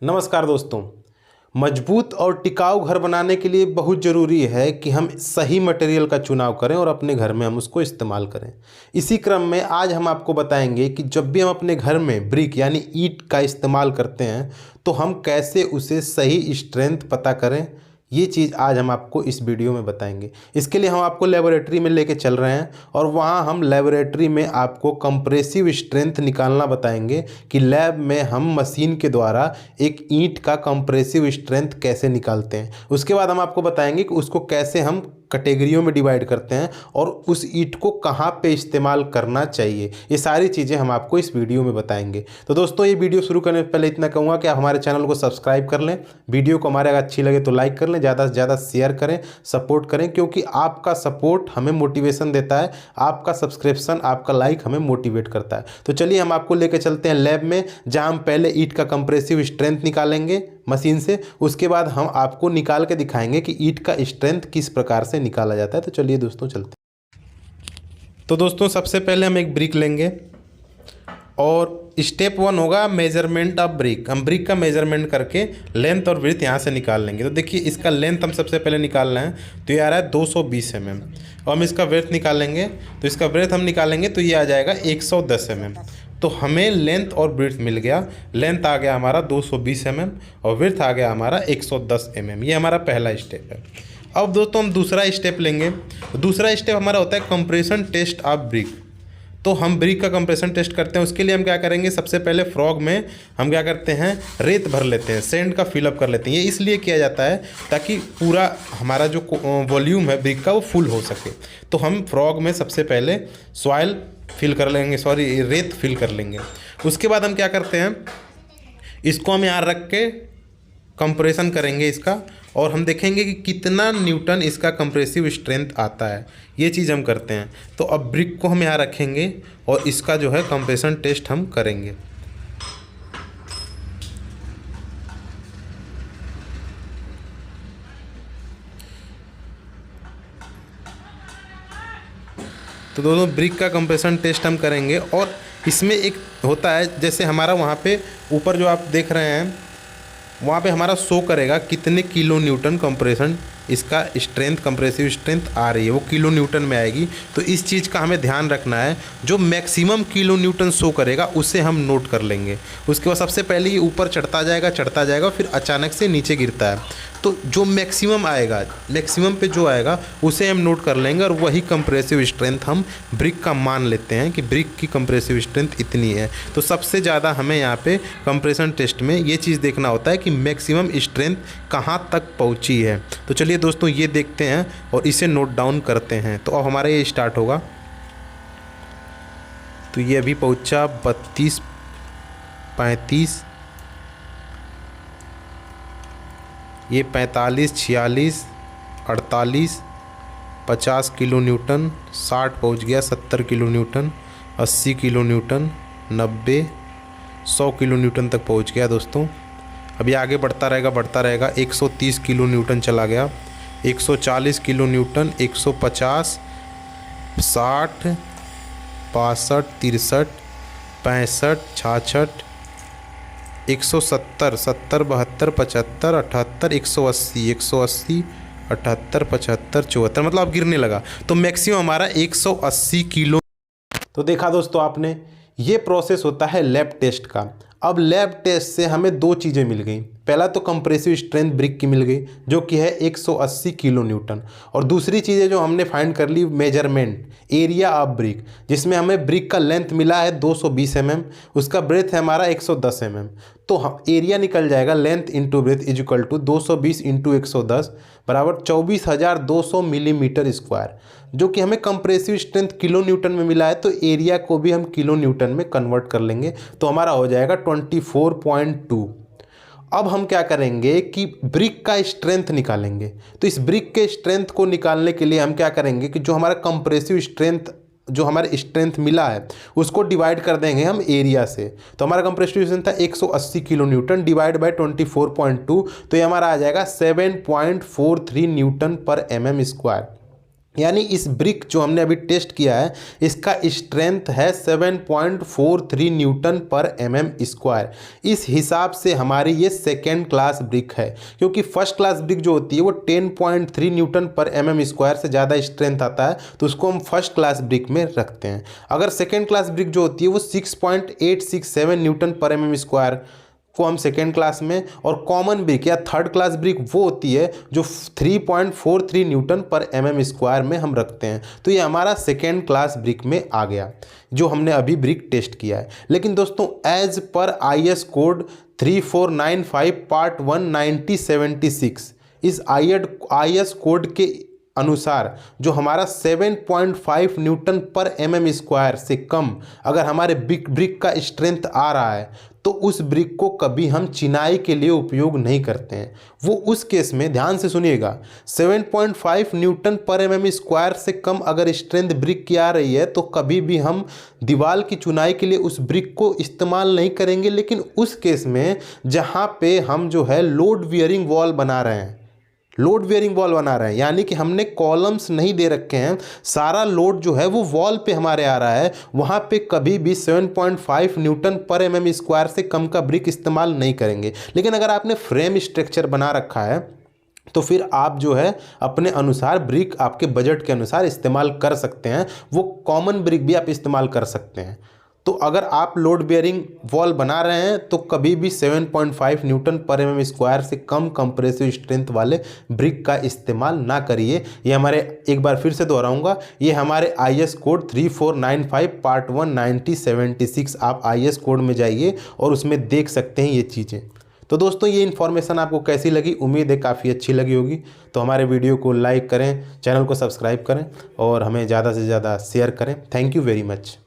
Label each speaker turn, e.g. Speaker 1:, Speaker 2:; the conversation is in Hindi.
Speaker 1: नमस्कार दोस्तों। मजबूत और टिकाऊ घर बनाने के लिए बहुत ज़रूरी है कि हम सही मटेरियल का चुनाव करें और अपने घर में हम उसको इस्तेमाल करें। इसी क्रम में आज हम आपको बताएंगे कि जब भी हम अपने घर में ब्रिक यानी ईंट का इस्तेमाल करते हैं तो हम कैसे उसे सही स्ट्रेंथ पता करें। ये चीज़ आज हम आपको इस वीडियो में बताएंगे। इसके लिए हम आपको लेबोरेटरी में लेके चल रहे हैं और वहाँ हम लेबोरेटरी में आपको कंप्रेसिव स्ट्रेंथ निकालना बताएंगे कि लैब में हम मशीन के द्वारा एक ईंट का कंप्रेसिव स्ट्रेंथ कैसे निकालते हैं। उसके बाद हम आपको बताएंगे कि उसको कैसे हम कैटेगरियों में डिवाइड करते हैं और उस ईंट को कहाँ पे इस्तेमाल करना चाहिए। ये सारी चीज़ें हम आपको इस वीडियो में बताएंगे। तो दोस्तों, ये वीडियो शुरू करने से पहले इतना कहूँगा कि आप हमारे चैनल को सब्सक्राइब कर लें, वीडियो को हमारे अगर अच्छी लगे तो लाइक कर लें, ज़्यादा से ज़्यादा शेयर करें, सपोर्ट करें, क्योंकि आपका सपोर्ट हमें मोटिवेशन देता है, आपका सब्सक्रिप्शन, आपका लाइक हमें मोटिवेट करता है। तो चलिए हम आपको लेकर चलते हैं लैब में, जहाँ हम पहले ईंट का कंप्रेसिव स्ट्रेंथ निकालेंगे मशीन से। उसके बाद हम आपको निकाल के दिखाएंगे कि ईंट का स्ट्रेंथ किस प्रकार से निकाला जाता है। तो चलिए दोस्तों चलते हैं। तो दोस्तों, सबसे पहले हम एक ब्रिक लेंगे और स्टेप 1 होगा मेजरमेंट ऑफ ब्रिक। हम ब्रिक का मेजरमेंट करके लेंथ और विड्थ यहाँ से निकाल लेंगे। तो देखिए, इसका लेंथ हम सबसे पहले निकाल रहे हैं, तो ये आ रहा है 220 mm। और हम इसका विड्थ निकालेंगे, तो इसका विड्थ हम निकालेंगे तो ये आ जाएगा 110 mm। तो हमें लेंथ और विड्थ मिल गया। लेंथ आ गया हमारा 220 mm और विड्थ आ गया हमारा 110 mm। ये हमारा पहला स्टेप है। अब दोस्तों हम दूसरा स्टेप लेंगे। दूसरा स्टेप हमारा होता है कंप्रेशन टेस्ट ऑफ ब्रिक। तो हम ब्रिक का कंप्रेशन टेस्ट करते हैं। उसके लिए हम क्या करेंगे, सबसे पहले फ्रॉग में हम क्या करते हैं, रेत भर लेते हैं, सैंड का फिलअप कर लेते हैं। ये इसलिए किया जाता है ताकि पूरा हमारा जो वॉल्यूम है ब्रिक का वो फुल हो सके। तो हम फ्रॉग में सबसे पहले सॉइल फिल कर लेंगे, रेत फिल कर लेंगे। उसके बाद हम क्या करते हैं, इसको हम यहाँ रख के कंप्रेशन करेंगे इसका, और हम देखेंगे कि कितना न्यूटन इसका कंप्रेसिव स्ट्रेंथ आता है। ये चीज़ हम करते हैं। तो अब ब्रिक को हम यहाँ रखेंगे और इसका जो है कंप्रेशन टेस्ट हम करेंगे। तो दोनों ब्रिक का कंप्रेशन टेस्ट हम करेंगे और इसमें एक होता है, जैसे हमारा वहाँ पे ऊपर जो आप देख रहे हैं वहाँ पे हमारा शो करेगा कितने किलो न्यूटन कंप्रेशन इसका स्ट्रेंथ, कंप्रेसिव स्ट्रेंथ आ रही है, वो किलो न्यूटन में आएगी। तो इस चीज़ का हमें ध्यान रखना है। जो मैक्सिमम किलो न्यूटन शो करेगा उसे हम नोट कर लेंगे। उसके बाद सबसे पहले ये ऊपर चढ़ता जाएगा, फिर अचानक से नीचे गिरता है। तो जो मैक्सिमम आएगा, मैक्सिमम पे जो आएगा उसे हम नोट कर लेंगे और वही कंप्रेसिव स्ट्रेंथ हम ब्रिक का मान लेते हैं कि ब्रिक की कंप्रेसिव स्ट्रेंथ इतनी है। तो सबसे ज़्यादा हमें यहाँ पे कंप्रेशन टेस्ट में ये चीज़ देखना होता है कि मैक्सिमम स्ट्रेंथ कहाँ तक पहुँची है। तो चलिए दोस्तों, ये देखते हैं और इसे नोट डाउन करते हैं। तो अब हमारा ये स्टार्ट होगा। तो ये अभी पहुँचा 32, 35, ये 45, 46, 48, 50 किलो न्यूटन, 60 पहुँच गया, 70 kilo Newton, 80 kilo Newton, 90, 100 kilo Newton तक पहुँच गया दोस्तों। अभी आगे बढ़ता रहेगा। 130 किलो न्यूटन चला गया, 140 किलो न्यूटन, 150, 60, 62, 63, 65, 66, 170, 70, 72, 75, 78, 180, 180, 78, 75, 74, मतलब अब गिरने लगा। तो मैक्सिमम हमारा 180 किलो। तो देखा दोस्तों आपने, ये प्रोसेस होता है लैब टेस्ट का। अब लैब टेस्ट से हमें दो चीज़ें मिल गई। पहला तो कंप्रेसिव स्ट्रेंथ ब्रिक की मिल गई जो कि है 180 किलो न्यूटन, और दूसरी चीज़ें जो हमने फाइंड कर ली, मेजरमेंट एरिया ऑफ ब्रिक, जिसमें हमें ब्रिक का लेंथ मिला है 220 mm, उसका ब्रेथ है हमारा 110 mm। तो एरिया निकल जाएगा length into breadth is equal to 220 into 110 बराबर 24,200 मिलीमीटर स्क्वायर, जो कि हमें कंप्रेसिव स्ट्रेंथ किलो न्यूटन में मिला है। तो एरिया को भी हम किलो न्यूटन में कन्वर्ट कर लेंगे, तो हमारा हो जाएगा 24.2। अब हम क्या करेंगे कि ब्रिक का स्ट्रेंथ निकालेंगे। तो इस ब्रिक के स्ट्रेंथ को निकालने के लिए हम क्या करेंगे कि जो हमारा कंप्रेसिव स्ट्रेंथ, जो हमारे स्ट्रेंथ मिला है, उसको डिवाइड कर देंगे हम एरिया से। तो हमारा कंप्रेसिव स्ट्रेंथ था 180 किलो न्यूटन डिवाइड बाय 24.2, तो ये हमारा आ जाएगा 7.43 न्यूटन पर mm स्क्वायर। यानी इस ब्रिक जो हमने अभी टेस्ट किया है इसका स्ट्रेंथ है 7.43 न्यूटन पर एमएम स्क्वायर। इस हिसाब से हमारी ये सेकेंड क्लास ब्रिक है, क्योंकि फर्स्ट क्लास ब्रिक जो होती है वो 10.3 न्यूटन पर एमएम स्क्वायर से ज़्यादा स्ट्रेंथ आता है, तो उसको हम फर्स्ट क्लास ब्रिक में रखते हैं। अगर सेकेंड क्लास ब्रिक जो होती है वो 6.867 न्यूटन पर एमएम स्क्वायर को हम सेकेंड क्लास में, और कॉमन ब्रिक या थर्ड क्लास ब्रिक वो होती है जो 3.43 न्यूटन पर एमएम स्क्वायर में हम रखते हैं। तो ये हमारा सेकेंड क्लास ब्रिक में आ गया जो हमने अभी ब्रिक टेस्ट किया है। लेकिन दोस्तों as per IS code 3495 part 1 1976 इस IS कोड के अनुसार जो हमारा 7.5 न्यूटन पर एमएम स्क्वायर से कम अगर हमारे ब्रिक का स्ट्रेंथ आ रहा है तो उस ब्रिक को कभी हम चिनाई के लिए उपयोग नहीं करते हैं। वो उस केस में ध्यान से सुनिएगा, 7.5 न्यूटन पर एमएम स्क्वायर से कम अगर स्ट्रेंथ ब्रिक की आ रही है तो कभी भी हम दीवार की चुनाई के लिए उस ब्रिक को इस्तेमाल नहीं करेंगे। लेकिन उस केस में जहाँ पे हम जो है लोड वियरिंग वॉल बना रहे हैं, यानी कि हमने कॉलम्स नहीं दे रखे हैं, सारा लोड जो है वो वॉल पे हमारे आ रहा है, वहाँ पे कभी भी 7.5 न्यूटन पर एमएम स्क्वायर से कम का ब्रिक इस्तेमाल नहीं करेंगे। लेकिन अगर आपने फ्रेम स्ट्रक्चर बना रखा है तो फिर आप जो है अपने अनुसार ब्रिक आपके बजट के अनुसार इस्तेमाल कर सकते हैं, वो कॉमन ब्रिक भी आप इस्तेमाल कर सकते हैं। तो अगर आप लोड बेयरिंग वॉल बना रहे हैं तो कभी भी 7.5 न्यूटन पर एमएम स्क्वायर से कम कंप्रेसिव स्ट्रेंथ वाले ब्रिक का इस्तेमाल ना करिए। ये हमारे, एक बार फिर से दोहराऊंगा, ये हमारे IS कोड 3495 पार्ट 1 1976 आप IS कोड में जाइए और उसमें देख सकते हैं ये चीज़ें। तो दोस्तों ये इन्फॉर्मेशन आपको कैसी लगी, उम्मीद है काफ़ी अच्छी लगी होगी। तो हमारे वीडियो को लाइक करें, चैनल को सब्सक्राइब करें और हमें ज़्यादा से ज़्यादा शेयर करें। Thank you very much.